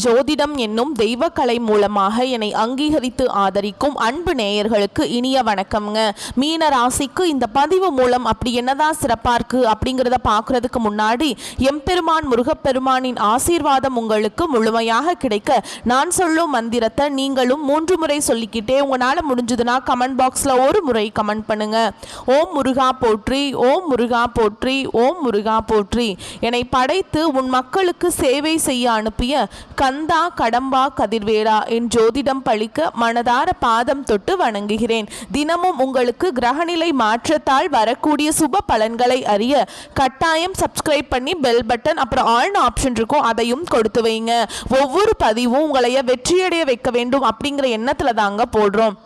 ஜோதிடம் என்னும் தெய்வக்கலை மூலமாக என்னை அங்கீகரித்து ஆதரிக்கும் அன்பு நேயர்களுக்கு இனிய வணக்கம்ங்க. மீன ராசிக்கு இந்த பதிவு மூலம் அப்படி என்னதான் சிறப்பாக இருக்குது அப்படிங்கிறத பார்க்குறதுக்கு முன்னாடி எம்பெருமான் முருகப்பெருமானின் ஆசீர்வாதம் உங்களுக்கு முழுமையாக கிடைக்க நான் சொல்லும் மந்திரத்தை நீங்களும் 3 முறை சொல்லிக்கிட்டே உங்களால் முடிஞ்சதுன்னா கமெண்ட் பாக்ஸில் ஒரு முறை கமெண்ட் பண்ணுங்க. ஓம் முருகா போற்றி, ஓம் முருகா போற்றி, ஓம் முருகா போற்றி. என்னை படைத்து உன் மக்களுக்கு சேவை செய்ய அனுப்பிய கந்தா கடம்பா கதிர்வேடா என் ஜோதிடம் பழிக்க மனதார பாதம் தொட்டு வணங்குகிறேன். தினமும் உங்களுக்கு கிரகநிலை மாற்றத்தால் வரக்கூடிய சுப பலன்களை அறிய கட்டாயம் சப்ஸ்கிரைப் பண்ணி பெல் பட்டன் அப்புறம் ஆல் ஆப்ஷன் இருக்கும், அதையும் கொடுத்து வைங்க. ஒவ்வொரு பதிவும் உங்களைய வெற்றியடைய வைக்க வேண்டும் அப்படிங்கிற எண்ணத்துல தாங்க போடுறோம்.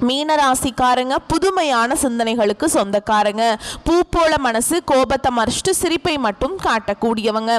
மீனராசிக்காரங்க புதுமையான சிந்தனைகளுக்கு சொந்தக்காரங்க. பூ போல மனசு, கோபத்தை மறைச்சிட்டு சிரிப்பை மட்டும் காட்டக்கூடியவங்க.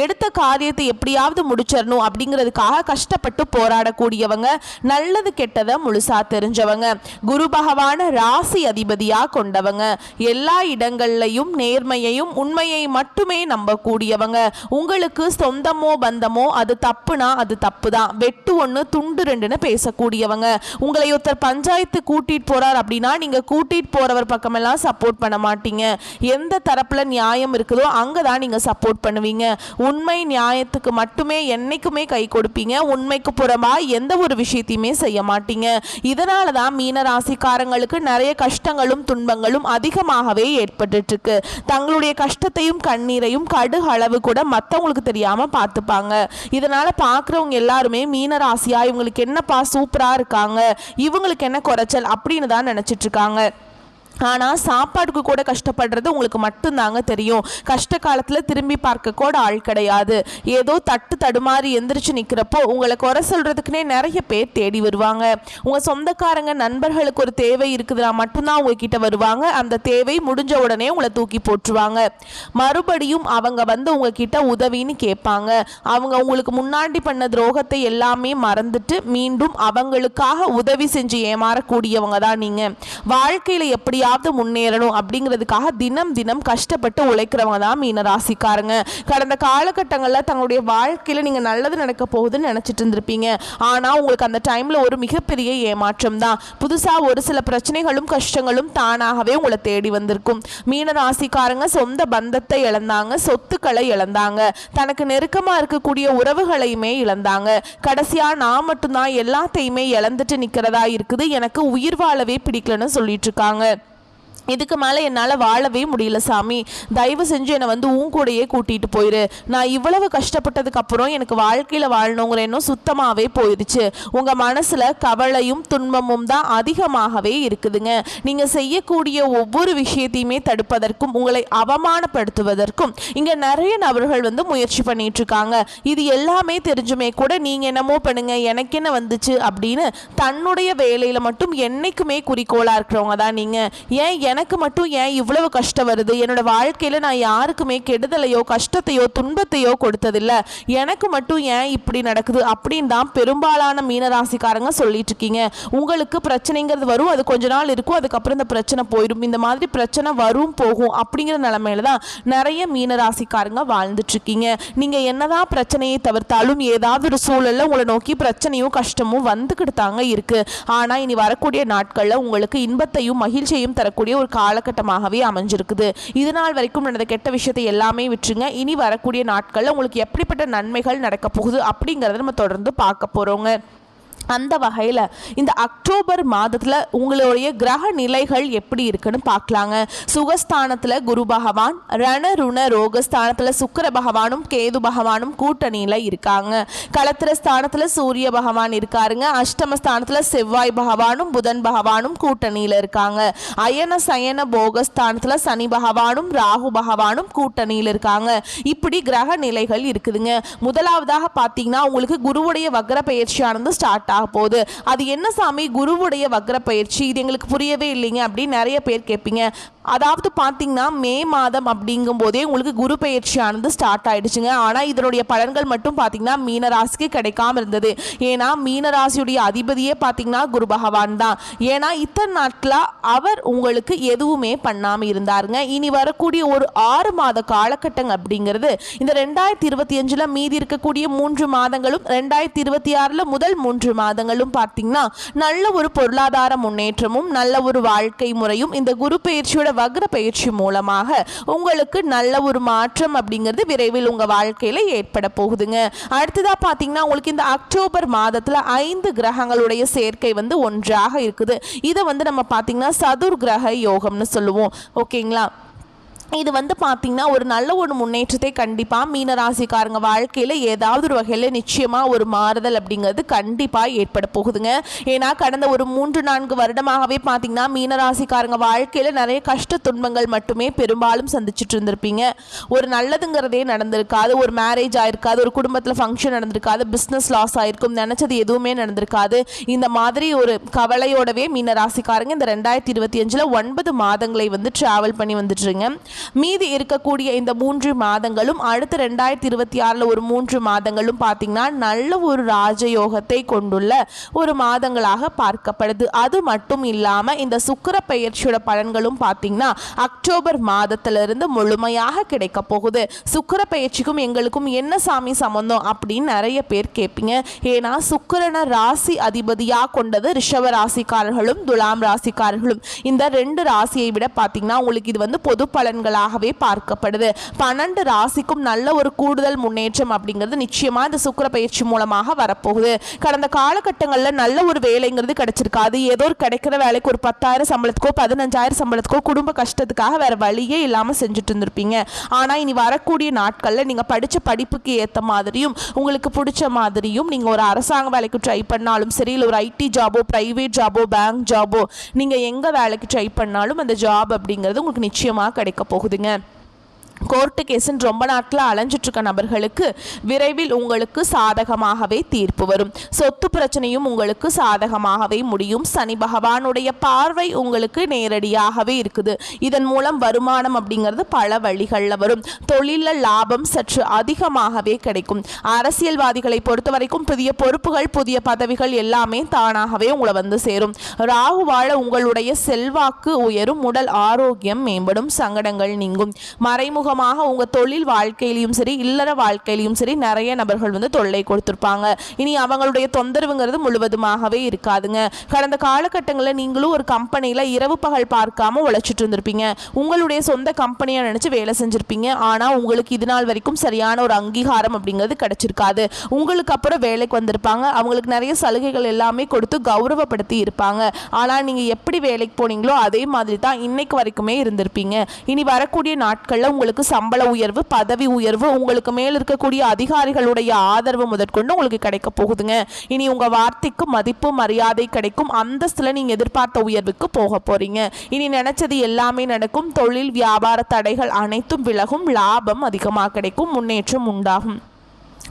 எடுத்த காரியத்தை எப்படியாவது முடிச்சிடணும் அப்படிங்கிறதுக்காக கஷ்டப்பட்டு போராடக்கூடியவங்க. நல்லது கெட்டதை முழுசா தெரிஞ்சவங்க. குரு பகவான ராசி அதிபதியா கொண்டவங்க. எல்லா இடங்கள்லையும் நேர்மையையும் உண்மையை மட்டுமே நம்பக்கூடியவங்க. உங்களுக்கு சொந்தமோ பந்தமோ அது தப்புனா அது தப்பு தான், வெட்டு ஒன்று துண்டு ரெண்டுன்னு பேசக்கூடியவங்க. உங்களை ஒருத்தர் பஞ்சாயத்து கூட்டிட்டு போறார் அப்படின்னா நீங்க கூட்டிட்டு போறவர் பக்கமெல்லாம் சப்போர்ட் பண்ண மாட்டீங்க. எந்த தரப்புல நியாயம் இருக்குதோ அங்கதான் நீங்க சப்போர்ட் பண்ணுவீங்க. உண்மை நியாயத்துக்கு மட்டுமே என்னைக்குமே கை கொடுப்பீங்க. உண்மைக்கு புறமா எந்த ஒரு விஷயத்தையுமே செய்ய மாட்டீங்க. இதனாலதான் மீன ராசிக்காரங்களுக்கு நிறைய கஷ்டங்களும் துன்பங்களும் அதிகமாகவே ஏற்பட்டு இருக்கு. தங்களுடைய கஷ்டத்தையும் கண்ணீரையும் கடுகு அளவு கூட மற்றவங்களுக்கு தெரியாம பார்த்துப்பாங்க. இதனால பாக்குறவங்க எல்லாருமே மீன ராசியா இவங்களுக்கு என்னப்பா சூப்பரா இருக்காங்க, இவங்களுக்கு என்ன குறைச்சல் அப்படின்னு தான் நினைச்சிட்டு இருக்காங்க. ஆனால் சாப்பாடுக்கு கூட கஷ்டப்படுறது உங்களுக்கு மட்டும்தாங்க தெரியும். கஷ்ட காலத்தில் திரும்பி பார்க்க கூட ஆள் கிடையாது. ஏதோ தட்டு தடுமாறி எந்திரிச்சு நிற்கிறப்போ உங்களை குறை சொல்கிறதுக்குனே நிறைய பேர் தேடி வருவாங்க. உங்கள் சொந்தக்காரங்க நண்பர்களுக்கு ஒரு தேவை இருக்குதுன்னா மட்டும்தான் உங்ககிட்ட வருவாங்க. அந்த தேவை முடிஞ்ச உடனே உங்களை தூக்கி போட்டுருவாங்க. மறுபடியும் அவங்க வந்து உங்ககிட்ட உதவின்னு கேட்பாங்க. அவங்க உங்களுக்கு முன்னாடி பண்ண துரோகத்தை எல்லாமே மறந்துட்டு மீண்டும் அவங்களுக்காக உதவி செஞ்சு ஏமாறக்கூடியவங்க தான் நீங்கள். வாழ்க்கையில் எப்படியா முன்னேறணும் அப்படிங்கிறதுக்காக தினம் தினம் கஷ்டப்பட்டு உழைக்கிறவங்க தான் மீன ராசிக்காரங்க. கடந்த காலகட்டங்களில் தங்களுடைய வாழ்க்கையில நீங்க நல்லது நடக்க போகுதுன்னு நினைச்சிட்டு இருந்திருப்பீங்க. ஆனா உங்களுக்கு அந்த டைம்ல ஒரு மிகப்பெரிய ஏமாற்றம் தான். புதுசா ஒரு சில பிரச்சனைகளும் கஷ்டங்களும் தானாகவே உங்களை தேடி வந்திருக்கும். மீன ராசிக்காரங்க சொந்த பந்தத்தை இழந்தாங்க, சொத்துக்களை இழந்தாங்க, தனக்கு நெருக்கமா இருக்கக்கூடிய உறவுகளையுமே இழந்தாங்க. கடைசியா நான் மட்டும்தான் எல்லாத்தையுமே இழந்துட்டு நிக்கிறதா இருக்குது, எனக்கு உயிர் வாழவே பிடிக்கலன்னு சொல்லிட்டு இருக்காங்க. இதுக்கு மேலே என்னால் வாழவே முடியல சாமி, தயவு செஞ்சு என்னை வந்து உன் கூடையே கூட்டிகிட்டு போயிரு. நான் இவ்வளவு கஷ்டப்பட்டதுக்கு அப்புறம் எனக்கு வாழ்க்கையில் வாழணுங்கிற எண்ணம் சுத்தமாகவே போயிடுச்சு. உங்கள் மனசில் கவலையும் துன்பமும் தான் அதிகமாகவே இருக்குதுங்க. நீங்கள் செய்யக்கூடிய ஒவ்வொரு விஷயத்தையுமே தடுப்பதற்கும் உங்களை அவமானப்படுத்துவதற்கும் இங்கே நிறைய நபர்கள் வந்து முயற்சி பண்ணிட்டு இருக்காங்க. இது எல்லாமே தெரிஞ்சுமே கூட நீங்கள் என்னமோ பண்ணுங்க, எனக்கு என்ன வந்துச்சு அப்படின்னு தன்னுடைய வேலையில் மட்டும் என்னைக்குமே குறிக்கோளாக இருக்கிறவங்க தான் நீங்கள். ஏன் எனக்கு மட்டும் ஏன் இவ்வளவு கஷ்டம் வருது, என்னோட வாழ்க்கையில நான் யாருக்குமே கெடுதலையோ கஷ்டத்தையோ துன்பத்தையோ கொடுத்ததில்லை, எனக்கு மட்டும் ஏன் இப்படி நடக்குது அப்படின்னு தான் பெரும்பாலான மீனராசிக்காரங்க சொல்லிட்டு இருக்கீங்க. உங்களுக்கு பிரச்சனைங்கிறது வரும், அது கொஞ்ச நாள் இருக்கும், அதுக்கப்புறம் இந்த பிரச்சனை போயிடும். இந்த மாதிரி பிரச்சனை வரும் போகும் அப்படிங்கிற நிலைமையில தான் நிறைய மீனராசிக்காரங்க வாழ்ந்துட்டு இருக்கீங்க. நீங்க என்னதான் பிரச்சனையை தவிர்த்தாலும் ஏதாவது ஒரு சூழல்ல உங்களை நோக்கி பிரச்சனையும் கஷ்டமும் வந்துக்கிட்டு தாங்க இருக்கு. ஆனா இனி வரக்கூடிய நாட்கள்ல உங்களுக்கு இன்பத்தையும் மகிழ்ச்சியையும் தரக்கூடிய ஒரு காலகட்டமாகவே அமைஞ்சிருக்குது. இது நாள் வரைக்கும் நடந்த கெட்ட விஷயத்தை எல்லாமே விட்டுருங்க. இனி வரக்கூடிய நாட்கள்ல உங்களுக்கு எப்படிப்பட்ட நன்மைகள் நடக்க போகுது அப்படிங்கறத நம்ம தொடர்ந்து பார்க்க போறோங்க. அந்த வகையில் இந்த அக்டோபர் மாதத்தில் உங்களுடைய கிரக நிலைகள் எப்படி இருக்குன்னு பார்க்கலாங்க. சுகஸ்தானத்தில் குரு பகவான், ரண ருண ரோகஸ்தானத்தில் சுக்கிர பகவானும் கேது பகவானும் கூட்டணியில் இருக்காங்க. களத்திர ஸ்தானத்தில் சூரிய பகவான் இருக்காருங்க. அஷ்டமஸ்தானத்தில் செவ்வாய் பகவானும் புதன் பகவானும் கூட்டணியில் இருக்காங்க. அயன சயன போகஸ்தானத்தில் சனி பகவானும் ராகு பகவானும் கூட்டணியில் இருக்காங்க. இப்படி கிரக நிலைகள் இருக்குதுங்க. முதலாவதாக பார்த்தீங்கன்னா உங்களுக்கு குருவுடைய வக்ர பயிற்சியானது ஸ்டார்ட் போகுது. அது என்ன சாமி குருவுடைய வக்ர பயிற்சி, இது எங்களுக்கு புரியவே இல்லைங்க அப்படின்னு நிறைய பேர் கேட்பீங்க. அதாவது பார்த்தீங்கன்னா மே மாதம் அப்படிங்கும் போதே உங்களுக்கு குரு பெயர்ச்சியானது ஸ்டார்ட் ஆயிடுச்சுங்க. ஆனால் இதனுடைய பலன்கள் மட்டும் பார்த்தீங்கன்னா மீனராசிக்கு கிடைக்காம இருந்தது. ஏன்னா மீனராசியுடைய அதிபதியே பார்த்தீங்கன்னா குரு பகவான் தான். ஏன்னா இத்தனை நாட்களாக அவர் உங்களுக்கு எதுவுமே பண்ணாமல் இருந்தாருங்க. இனி வரக்கூடிய ஒரு 6 மாத காலகட்டம் அப்படிங்கிறது இந்த 2025 மீதி இருக்கக்கூடிய 3 மாதங்களும் 2026 முதல் 3 மாதங்களும் பார்த்தீங்கன்னா நல்ல ஒரு பொருளாதார முன்னேற்றமும் நல்ல ஒரு வாழ்க்கை முறையும் இந்த குரு பெயர்ச்சியோட வக்ர பயிற்சி மூலமாக உங்களுக்கு நல்ல ஒரு மாற்றம் அப்படிங்கிறது விரைவில் உங்க வாழ்க்கையில ஏற்பட போகுதுங்க. அடுத்ததா பாத்தீங்கன்னா உங்களுக்கு இந்த அக்டோபர் மாதத்துல 5 கிரகங்களுடைய சேர்க்கை ஒன்றாக இருக்குது. இதை நம்ம பாத்தீங்கன்னா சதுர் கிரக யோகம்னு சொல்லுவோம். ஓகேங்களா? இது பார்த்தீங்கன்னா ஒரு நல்ல ஒரு முன்னேற்றத்தை கண்டிப்பாக மீனராசிக்காரங்க வாழ்க்கையில் ஏதாவது ஒரு வகையில் நிச்சயமாக ஒரு மாறுதல் அப்படிங்கிறது கண்டிப்பாக ஏற்பட போகுதுங்க. ஏன்னா கடந்த ஒரு 3-4 வருடமாகவே பார்த்தீங்கன்னா மீனராசிக்காரங்க வாழ்க்கையில் நிறைய கஷ்ட துன்பங்கள் மட்டுமே பெரும்பாலும் சந்திச்சுட்டு இருந்திருப்பீங்க. ஒரு நல்லதுங்கிறதே நடந்திருக்காது, ஒரு மேரேஜ் ஆயிருக்காது, ஒரு குடும்பத்தில் ஃபங்க்ஷன் நடந்திருக்காது, பிஸ்னஸ் லாஸ் ஆயிருக்கும், நினச்சது எதுவுமே நடந்திருக்காது. இந்த மாதிரி ஒரு கவலையோடவே மீனராசிக்காரங்க இந்த 2025 9 மாதங்களை ட்ராவல் பண்ணி வந்துட்டுருங்க. மீதி இருக்கக்கூடிய இந்த 3 மாதங்களும் அடுத்த 2026 ஒரு 3 மாதங்களும் பார்த்தீங்கன்னா நல்ல ஒரு ராஜயோகத்தை கொண்டுள்ள ஒரு மாதங்களாக பார்க்கப்படுது. அது மட்டும் இல்லாமல் இந்த சுக்கிர பெயர்ச்சியோட பலன்களும் பார்த்தீங்கன்னா அக்டோபர் மாதத்திலிருந்து முழுமையாக கிடைக்க போகுது. சுக்கிர பெயர்ச்சிக்கும் எங்களுக்கும் என்ன சாமி சம்பந்தம் அப்படின்னு நிறைய பேர் கேட்பீங்க. ஏன்னா சுக்கிரனை ராசி அதிபதியாக கொண்டது ரிஷப ராசிக்காரர்களும் துலாம் ராசிக்காரர்களும். இந்த 2 ராசியை விட பார்த்தீங்கன்னா உங்களுக்கு இது பொது பலன்கள் பார்க்கப்படுது. 12 ராசிக்கும் நல்ல ஒரு கூடுதல் முன்னேற்றம் அப்படிங்கிறது நிச்சயமா இந்த சுக்கிர பயிற்சி மூலமாக வரப்போகுது. கடந்த காலகட்டங்களில் நல்ல ஒரு வேலைங்கிறது கிடைச்சிருக்காது. ஏதோ ஒரு கிடைக்கிற வேலைக்கு ஒரு 10,000 சம்பளத்துக்கோ 15,000 சம்பளத்துக்கோ குடும்ப கஷ்டத்துக்காக வேற வழியே இல்லாமல் செஞ்சுட்டு இருந்திருப்பீங்க. ஆனால் இனி வரக்கூடிய நாட்களில் நீங்கள் படித்த படிப்புக்கு ஏற்ற மாதிரியும் உங்களுக்கு பிடிச்ச மாதிரியும் நீங்கள் ஒரு அரசாங்க வேலைக்கு ட்ரை பண்ணாலும் சரி, இல்லை ஒரு ஐடி ஜாபோ, பிரைவேட் ஜாபோ, பேங்க் ஜாபோ, நீங்கள் எங்கே வேலைக்கு ட்ரை பண்ணாலும் அந்த ஜாப் அப்படிங்கிறது உங்களுக்கு நிச்சயமாக கிடைக்க போகுதுங்க. கோர்ட்டு கேஸுன்னு ரொம்ப நாட்களில் அலைஞ்சிட்டு இருக்க நபர்களுக்கு விரைவில் உங்களுக்கு சாதகமாகவே தீர்ப்பு வரும். சொத்து பிரச்சனையும் உங்களுக்கு சாதகமாகவே முடியும். சனி பகவானுடைய பார்வை உங்களுக்கு நேரடியாகவே இருக்குது. இதன் மூலம் வருமானம் அப்படிங்கிறது பல வழிகளில் வரும். தொழிலில் லாபம் சற்று அதிகமாகவே கிடைக்கும். அரசியல்வாதிகளை பொறுத்த வரைக்கும் புதிய பொறுப்புகள், புதிய பதவிகள் எல்லாமே தானாகவே உங்களை சேரும். ராகுவாழ உங்களுடைய செல்வாக்கு உயரும். உடல் ஆரோக்கியம் மேம்படும். சங்கடங்கள் நீங்கும். மறைமுக உங்க தொழில் வாழ்க்கையிலும் சரி, இல்லற வாழ்க்கையிலும் சரி நிறைய நபர்கள் தொல்லை கொடுத்திருப்பாங்க. இனி அவங்களுடைய தொந்தரவுங்கிறது முழுவதுமாகவே இருக்காதுங்க. கடந்த காலகட்டங்களில் நீங்களும் ஒரு கம்பெனியில் இரவு பகல் பார்க்காம உழைச்சிட்டு இருந்திருப்பீங்க. உங்களுடைய சொந்த கம்பெனியை நினைச்சு வேலை செஞ்சிருப்பீங்க. ஆனால் உங்களுக்கு இது நாள் வரைக்கும் சரியான ஒரு அங்கீகாரம் அப்படிங்கிறது கிடைச்சிருக்காது. உங்களுக்கு அப்புறம் வேலைக்கு வந்திருப்பாங்க. அவங்களுக்கு நிறைய சலுகைகள் எல்லாமே கொடுத்து கௌரவப்படுத்தி இருப்பாங்க. ஆனால் நீங்க எப்படி வேலைக்கு போனீங்களோ அதே மாதிரி தான் இன்னைக்கு வரைக்குமே இருந்திருப்பீங்க. இனி வரக்கூடிய நாட்களில் உங்களுக்கு சம்பள உயர்வு, பதவி உயர்வு, உங்களுக்கு மேல் இருக்கக்கூடிய அதிகாரிகளுடைய ஆதரவு முதற்கொண்டு உங்களுக்கு கிடைக்க போகுதுங்க. இனி உங்க வார்த்தைக்கு மதிப்பு மரியாதை கிடைக்கும். அந்தஸ்துல நீங்க எதிர்பார்த்த உயர்வுக்கு போக போறீங்க. இனி நினைச்சது எல்லாமே நடக்கும். தொழில் வியாபார தடைகள் அனைத்தும் விலகும். லாபம் அதிகமாக கிடைக்கும். முன்னேற்றம் உண்டாகும்.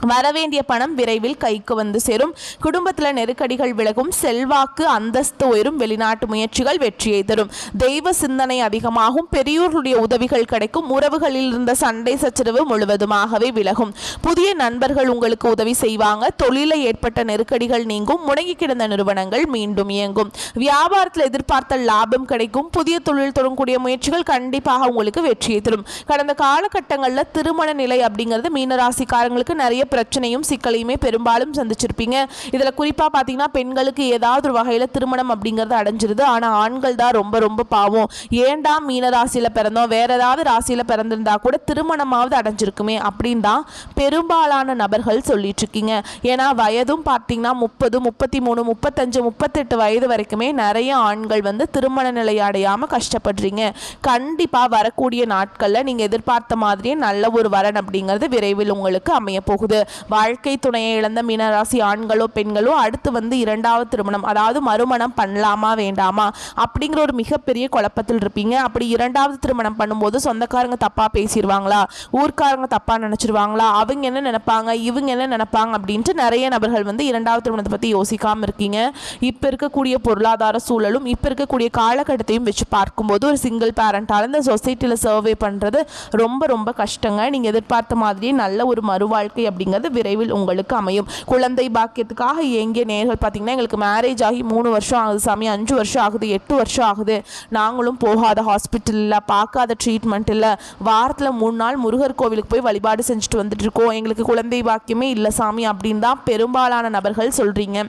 வரவேண்டிய பணம் விரைவில் கைக்கு சேரும். குடும்பத்தில் நெருக்கடிகள் விலகும். செல்வாக்கு அந்தஸ்து உயரும். வெளிநாட்டு முயற்சிகள் வெற்றியை தரும். தெய்வ சிந்தனை அதிகமாகும். பெரியோர்களுடைய உதவிகள் கிடைக்கும். உறவுகளில் இருந்த சண்டை சச்சரவு முழுவதுமாகவே விலகும். புதிய நண்பர்கள் உங்களுக்கு உதவி செய்வாங்க. தொழிலில் ஏற்பட்ட நெருக்கடிகள் நீங்கும். முடங்கி கிடந்த நிறுவனங்கள் மீண்டும் இயங்கும். வியாபாரத்தில் எதிர்பார்த்த லாபம் கிடைக்கும். புதிய தொழில் தொடங்கக்கூடிய முயற்சிகள் கண்டிப்பாக உங்களுக்கு வெற்றியை தரும். கடந்த காலகட்டங்களில் திருமண நிலை அப்படிங்கிறது மீனராசிக்காரங்களுக்கு நிறைய பிரச்சனையும் சிக்கலையுமே பெரும்பாலும் சந்திச்சிருப்பீங்க. இதுல குறிப்பா பாத்தீங்கன்னா பெண்களுக்கு ஏதாவது ஒரு வகையில திருமணம் அப்படிங்கிறது அடைஞ்சிருது. ஆனா ஆண்கள் தான் ரொம்ப ரொம்ப பாவம். ஏண்டா மீன ராசியில பிறந்தோம், வேற ஏதாவது ராசியில பிறந்திருந்தா கூட திருமணமாவது அடைஞ்சிருக்குமே அப்படின்னு தான் பெரும்பாலான நபர்கள் சொல்லிட்டு இருக்கீங்க. ஏன்னா வயதும் பார்த்தீங்கன்னா 30, 33, 35, 38 வயது வரைக்குமே நிறைய ஆண்கள் திருமண நிலை அடையாம கஷ்டப்படுறீங்க. கண்டிப்பா வரக்கூடிய நாட்கள்ல நீங்க எதிர்பார்த்த மாதிரியே நல்ல ஒரு வரன் அப்படிங்கிறது விரைவில் உங்களுக்கு அமைய போகுது. வாழ்க்கை துணையை இழந்த மீனராசி ஆண்களோ பெண்களோ அடுத்து இரண்டாவது திருமணம், அதாவது மறுமணம் பண்ணலாமா வேண்டாமா அப்படிங்கிற ஒரு மிகப்பெரிய குழப்பத்தில் இருப்பீங்க. அப்படி இரண்டாவது திருமணம் பண்ணும்போது சொந்தக்காரங்க தப்பா பேசிடுவாங்களா, ஊர்க்காரங்க தப்பா நினைச்சிருவாங்களா, அவங்க என்ன நினைப்பாங்க, இவங்க என்ன நினைப்பாங்க அப்படின்ட்டு நிறைய நபர்கள் இரண்டாவது திருமணத்தை பத்தி யோசிக்காம இருக்கீங்க. இப்ப இருக்கக்கூடிய பொருளாதார சூழலும் இப்ப இருக்கக்கூடிய காலகட்டத்தையும் வச்சு பார்க்கும்போது ஒரு சிங்கிள் பேரண்டால இந்த சொசைட்டில சர்வே பண்றது ரொம்ப ரொம்ப கஷ்டங்க. நீங்க எதிர்பார்த்த மாதிரியே நல்ல ஒரு மறுவாழ்க்கை அப்படிங்கிறது விரைவில் உங்களுக்கு அமையும். குழந்தை பாக்கியத்துக்காக ஏங்கிய நேர்கள் பார்த்தீங்கன்னா எங்களுக்கு மேரேஜ் ஆகி 3 வருஷம் ஆகுது சாமி, 5 வருஷம் ஆகுது, 8 வருஷம் ஆகுது, நாங்களும் போகாத ஹாஸ்பிட்டல் இல்லை, பார்க்காத ட்ரீட்மெண்ட் இல்லை, வாரத்தில் 3 நாள் முருகர் கோவிலுக்கு போய் வழிபாடு செஞ்சுட்டு வந்துட்டு இருக்கோம், எங்களுக்கு குழந்தை பாக்கியமே இல்லை சாமி அப்படின்னு தான் பெரும்பாலான நபர்கள் சொல்றீங்க.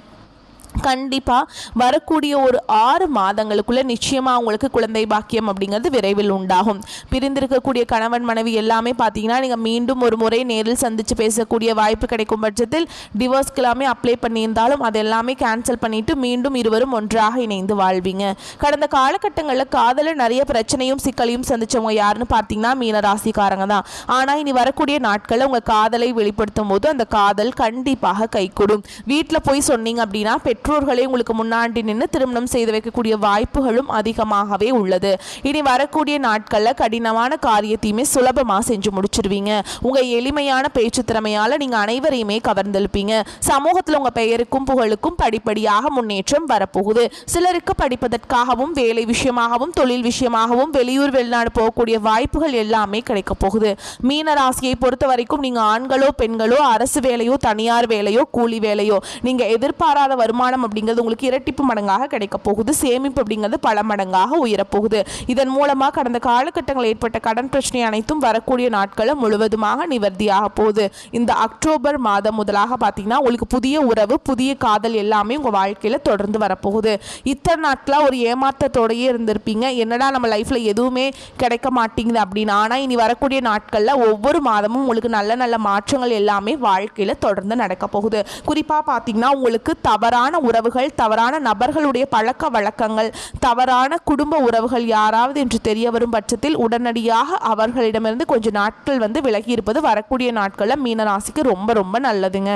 கண்டிப்பாக வரக்கூடிய ஒரு 6 மாதங்களுக்குள்ள நிச்சயமாக உங்களுக்கு குழந்தை பாக்கியம் அப்படிங்கிறது விரைவில் உண்டாகும். பிரிந்திருக்கக்கூடிய கணவன் மனைவி எல்லாமே பார்த்தீங்கன்னா நீங்கள் மீண்டும் ஒரு முறை நேரில் சந்தித்து பேசக்கூடிய வாய்ப்பு கிடைக்கும் பட்சத்தில் டிவோர்ஸ்க்கு எல்லாமே அப்ளை பண்ணியிருந்தாலும் அது எல்லாமே கேன்சல் பண்ணிட்டு மீண்டும் இருவரும் ஒன்றாக இணைந்து வாழ்வீங்க. கடந்த காலகட்டங்களில் காதலில் நிறைய பிரச்சனையும் சிக்கலையும் சந்திச்சவங்க யாருன்னு பார்த்தீங்கன்னா மீனராசிக்காரங்க தான். ஆனால் இனி வரக்கூடிய நாட்களில் உங்கள் காதலை வெளிப்படுத்தும் போது அந்த காதல் கண்டிப்பாக கைகூடும். வீட்டில் போய் சொன்னீங்க அப்படின்னா பெற்றோர்களே உங்களுக்கு முன்னாடி நின்று திருமணம் செய்து வைக்கக்கூடிய வாய்ப்புகளும் அதிகமாகவே உள்ளது. இனி வரக்கூடிய நாட்களில் கடினமான காரியத்தையுமே சுலபமாக செஞ்சு முடிச்சிருவீங்க. உங்கள் எளிமையான பேச்சு திறமையால் நீங்கள் அனைவரையுமே கவர்ந்தெழுப்பீங்க. சமூகத்தில் உங்கள் பெயருக்கும் புகழுக்கும் படிப்படியாக முன்னேற்றம் வரப்போகுது. சிலருக்கு படிப்பதற்காகவும் வேலை விஷயமாகவும் தொழில் விஷயமாகவும் வெளியூர் வெளிநாடு போகக்கூடிய வாய்ப்புகள் எல்லாமே கிடைக்க போகுது. மீன ராசியை பொறுத்த வரைக்கும் நீங்கள் ஆண்களோ பெண்களோ அரசு வேலையோ தனியார் வேலையோ கூலி வேலையோ நீங்கள் எதிர்பாராத வருமானம் அப்படிங்கிறது உங்களுக்கு இரட்டிப்பு மடங்காக கிடைக்க போகுது. சேமிப்பு அப்படிங்கிறது பல மடங்காக உயரப்போகுது. இதன் மூலமாக கடந்த காலகட்டங்களில் ஏற்பட்ட கடன் பிரச்சனை அனைத்தும் வரக்கூடிய நாட்களும் முழுவதுமாக நிவர்த்தியாக போகுது. இந்த அக்டோபர் மாதம் முதலாக பார்த்தீங்கன்னா உங்களுக்கு புதிய உறவு புதிய காதல் எல்லாமே உங்கள் வாழ்க்கையில் தொடர்ந்து வரப்போகுது. இத்தனை நாட்களாக ஒரு ஏமாற்றத்தோடையே இருந்திருப்பீங்க, என்னடா நம்ம லைஃப்பில் எதுவுமே கிடைக்க மாட்டேங்குது அப்படின்னு. ஆனால் இனி வரக்கூடிய நாட்களில் ஒவ்வொரு மாதமும் உங்களுக்கு நல்ல நல்ல மாற்றங்கள் எல்லாமே வாழ்க்கையில் தொடர்ந்து நடக்க போகுது. குறிப்பாக பார்த்தீங்கன்னா உங்களுக்கு தவறான உறவுகள் தவறான நபர்களுடைய பழக்க வழக்கங்கள் தவறான குடும்ப உறவுகள் யாராவது என்று தெரிய வரும் பட்சத்தில் உடனடியாக அவர்களிடமிருந்து கொஞ்சம் நாட்கள் விலகி இருப்பது வரக்கூடிய நாட்களில் மீனராசிக்கு ரொம்ப ரொம்ப நல்லதுங்க.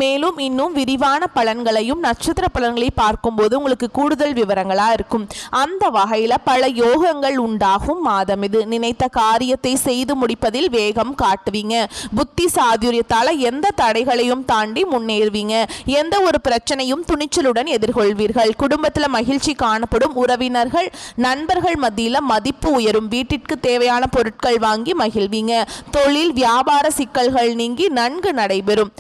மேலும் இன்னும் விரிவான பலன்களையும் நட்சத்திர பலன்களையும் பார்க்கும்போது உங்களுக்கு கூடுதல் விவரங்களா இருக்கும். அந்த வகையில பல யோகங்கள் உண்டாகும் மாதம் இது. நினைத்த காரியத்தை செய்து முடிப்பதில் வேகம் காட்டுவீங்க. புத்தி சாதுரியத்தால எந்த தடைகளையும் தாண்டி முன்னேறுவீங்க. எந்த ஒரு பிரச்சனையும் துணிச்சலுடன் எதிர்கொள்வீர்கள். குடும்பத்துல மகிழ்ச்சி காணப்படும். உறவினர்கள் நண்பர்கள் மத்தியில மதிப்பு உயரும். வீட்டிற்கு தேவையான பொருட்கள் வாங்கி மகிழ்வீங்க. தொழில் வியாபார சிக்கல்கள் நீங்கி நன்கு நடைபெறும்.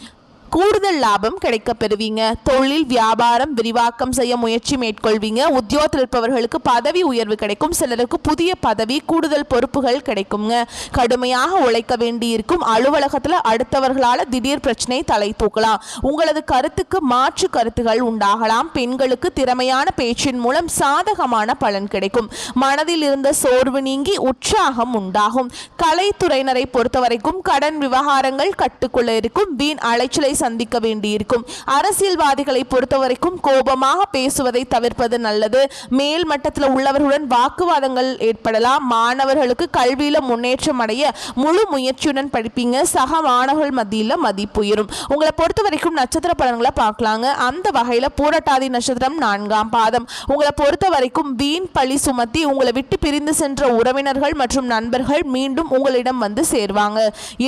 கூடுதல் லாபம் கிடைக்க பெறுவீங்க. தொழில் வியாபாரம் விரிவாக்கம் செய்ய முயற்சி மேற்கொள்வீங்க. உத்தியோகத்தில் இருப்பவர்களுக்கு பதவி உயர்வு கிடைக்கும். சிலருக்கு புதிய பதவி கூடுதல் பொறுப்புகள் கிடைக்குங்க. கடுமையாக உழைக்க வேண்டியிருக்கும். அலுவலகத்தில் அடுத்தவர்களால் திடீர் பிரச்சனை தலை தூக்கலாம். உங்களது கருத்துக்கு மாற்று கருத்துகள் உண்டாகலாம். பெண்களுக்கு திறமையான பேச்சின் மூலம் சாதகமான பலன் கிடைக்கும். மனதில் இருந்த சோர்வு நீங்கி உற்சாகம் உண்டாகும். கலைத்துறையினரை பொறுத்தவரைக்கும் கடன் விவகாரங்கள் கட்டுக்குள்ள இருக்கும். வீண் அலைச்சலை சந்திக்க வேண்டியிருக்கும். அரசியல்வாதிகளை பொறுத்தவரைக்கும் கோபமாக பேசுவதை தவிர்ப்பது நல்லது. மேல் மட்டத்தில் உள்ளவர்களுடன் வாக்குவாதங்கள் ஏற்படலாம். மாணவர்களுக்கு கல்வியில முன்னேற்றம் அடைய முழு முயற்சியுடன் படிப்பீங்க. சக மாணவர்கள் மத்தியில் மதிப்பு உயரும். உங்களை பொறுத்த வரைக்கும் நட்சத்திர பலன்களை பார்க்கலாங்க. அந்த வகையில பூரட்டாதி நட்சத்திரம் 4ஆம் பாதம். உங்களை பொறுத்த வரைக்கும் வீண் பழி சுமத்தி உங்களை விட்டு பிரிந்து சென்ற உறவினர்கள் மற்றும் நண்பர்கள் மீண்டும் உங்களிடம் சேர்வாங்க.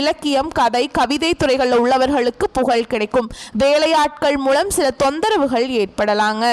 இலக்கியம் கதை கவிதை துறைகளில் உள்ளவர்களுக்கு புகழ் கிடைக்கும். வேலையாட்கள் மூலம் சில தொந்தரவுகள் ஏற்படலாங்க.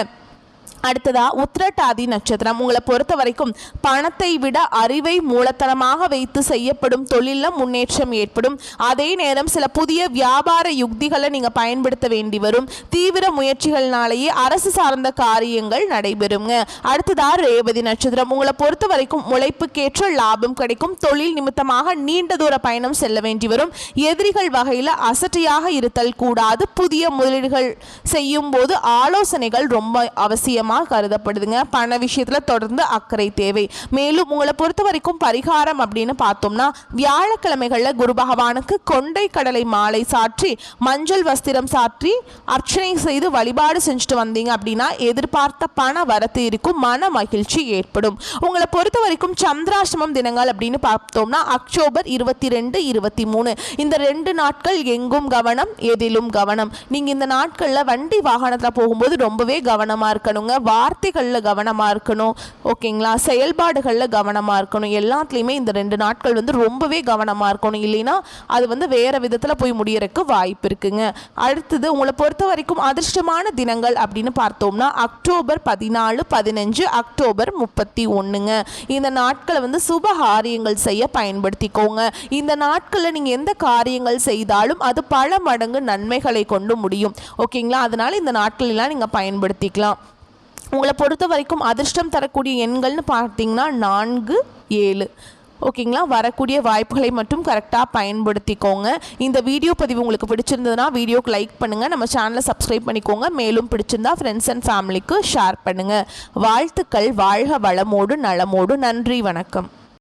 அடுத்ததா உத்திரட்டாதி நட்சத்திரம். உங்களை பொறுத்த வரைக்கும் பணத்தை விட அறிவை மூலத்தனமாக வைத்து செய்யப்படும் தொழிலில் முன்னேற்றம் ஏற்படும். அதே நேரம் சில புதிய வியாபார யுக்திகளை நீங்கள் பயன்படுத்த வேண்டி வரும். தீவிர முயற்சிகள்னாலேயே அரசு சார்ந்த காரியங்கள் நடைபெறுங்க. அடுத்ததா ரேவதி நட்சத்திரம். உங்களை பொறுத்த வரைக்கும் உழைப்புக்கேற்ற லாபம் கிடைக்கும். தொழில் நிமித்தமாக நீண்ட தூர பயணம் செல்ல வேண்டி வரும். எதிரிகள் வகையில் அசட்டையாக இருத்தல் கூடாது. புதிய முதலீடுகள் செய்யும் போது ஆலோசனைகள் ரொம்ப அவசியம். தினமாக கருதப்படுதுங்க. பண விஷயத்தில் தொடர்ந்து அக்கறை தேவை. மேலும் உங்களை பொறுத்த வரைக்கும் பரிகாரம் அப்படின்னு பார்த்தோம்னா வியாழக்கிழமைகளில் குரு பகவானுக்கு கொண்டை கடலை மாலை சாற்றி மஞ்சள் வஸ்திரம் சாற்றி அர்ச்சனை செய்து வழிபாடு செஞ்சுட்டு வந்தீங்க அப்படின்னா எதிர்பார்த்த பண வரத்து இருக்கும், மன மகிழ்ச்சி ஏற்படும். உங்களை பொறுத்த வரைக்கும் சந்திராஷ்டமம் தினங்கள் அப்படின்னு பார்த்தோம்னா அக்டோபர் 22, 23 இந்த 2 நாட்கள் எங்கும் கவனம், எதிலும் கவனம். நீங்கள் இந்த நாட்களில் வண்டி வாகனத்தில் போகும்போது ரொம்பவே கவனமாக இருக்கணுங்க. வார்த்தைகளில் கவனமாக இருக்கணும், ஓகேங்களா? செயல்பாடுகளில் கவனமாக இருக்கணும். எல்லாத்துலேயுமே இந்த 2 நாட்கள் ரொம்பவே கவனமாக இருக்கணும். இல்லைன்னா அது வேறு விதத்தில் போய் முடியறதுக்கு வாய்ப்பு இருக்குங்க. அடுத்தது உங்களை பொறுத்த வரைக்கும் அதிர்ஷ்டமான தினங்கள் அப்படின்னு பார்த்தோம்னா அக்டோபர் 14, 15, அக்டோபர் 31ங்க. இந்த நாட்களை சுப காரியங்கள் செய்ய பயன்படுத்திக்கோங்க. இந்த நாட்களில் நீங்கள் எந்த காரியங்கள் செய்தாலும் அது பல மடங்கு நன்மைகளை கொண்டு முடியும், ஓகேங்களா? அதனால இந்த நாட்களெல்லாம் நீங்கள் பயன்படுத்திக்கலாம். உங்களை பொறுத்த வரைக்கும் அதிர்ஷ்டம் தரக்கூடிய எண்கள்னு பார்த்தீங்கன்னா 4, 7, ஓகேங்களா? வரக்கூடிய வாய்ப்புகளை மட்டும் கரெக்டாக பயன்படுத்திக்கோங்க. இந்த வீடியோ பதிவு உங்களுக்கு பிடிச்சிருந்ததுன்னா வீடியோக்கு லைக் பண்ணுங்கள், நம்ம சேனலை சப்ஸ்கிரைப் பண்ணிக்கோங்க. மேலும் பிடிச்சிருந்தா ஃப்ரெண்ட்ஸ் அண்ட் ஃபேமிலிக்கு ஷேர் பண்ணுங்கள். வாழ்த்துக்கள். வாழ்க வளமோடு நலமோடு. நன்றி, வணக்கம்.